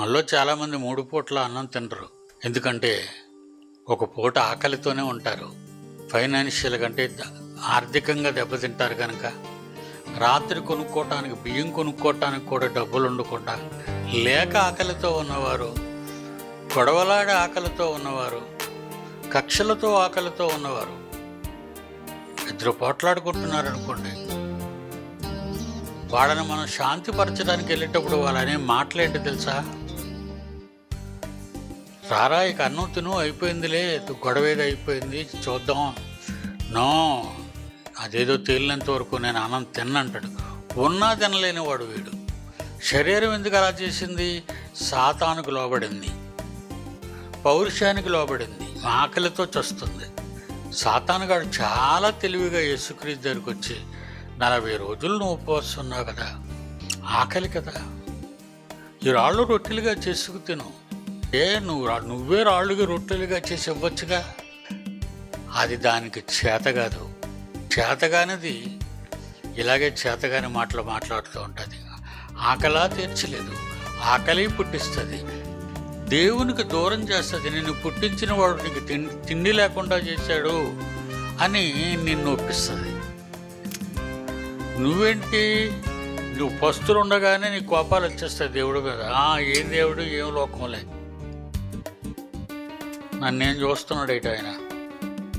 మనలో చాలామంది 3 పూట్ల అన్నం తినరు. ఎందుకంటే ఒక పూట ఆకలితోనే ఉంటారు. ఫైనాన్షియల్ అంటే ఆర్థికంగా దెబ్బతింటారు కనుక రాత్రి కొనుక్కోవటానికి బియ్యం కొనుక్కోవటానికి కూడా డబ్బులు ఉండకుండా లేక ఆకలితో ఉన్నవారు, గొడవలాడే ఆకలితో ఉన్నవారు, కక్షలతో ఆకలితో ఉన్నవారు ఇద్దరు పోట్లాడుకుంటున్నారనుకోండి, వాళ్ళని మనం శాంతిపరచడానికి వెళ్ళేటప్పుడు వాళ్ళనే మాటలేంటి తెలుసా? రారా ఇక అన్నం తిను, అయిపోయిందిలే, గొడవ ఏదో అయిపోయింది, చూద్దాం. నో, అదేదో తేలినంత వరకు నేను అన్నం తిన్నంటాడు. ఉన్నా తినలేని వాడు వీడు. శరీరం ఎందుకు అలా చేసింది? సాతానుకు లోబడింది, పౌరుషానికి లోబడింది, ఆకలితో చస్తుంది. సాతానుగాడు చాలా తెలివిగా యేసుక్రీస్తు దగ్గరికి వచ్చి 40 రోజులు నువ్వు ఉపవాసం ఉన్నావు కదా, ఆకలి కదా, ఈ రాళ్ళు రొట్టెలుగా చేసుకు తిను. నువ్వే రాళ్ళుగా రొట్టెలుగా చేసి ఇవ్వచ్చుగా. అది దానికి చేత కాదు. చేతగానిది ఇలాగే చేతగాని మాటలు మాట్లాడుతూ ఉంటుంది. ఆకలా తీర్చలేదు, ఆకలి పుట్టిస్తుంది, దేవునికి దూరం చేస్తుంది. నిన్ను పుట్టించిన వాడు నీకు తిండి లేకుండా చేశాడు అని నిన్ను ఒప్పిస్తుంది. నువ్వేంటి, నువ్వు పస్తులు ఉండగానే నీ కోపాలు వచ్చేస్తాయి దేవుడి మీద. ఏం దేవుడు, ఏం లోకంలే, నన్నేం చూస్తున్నాడు ఆయన.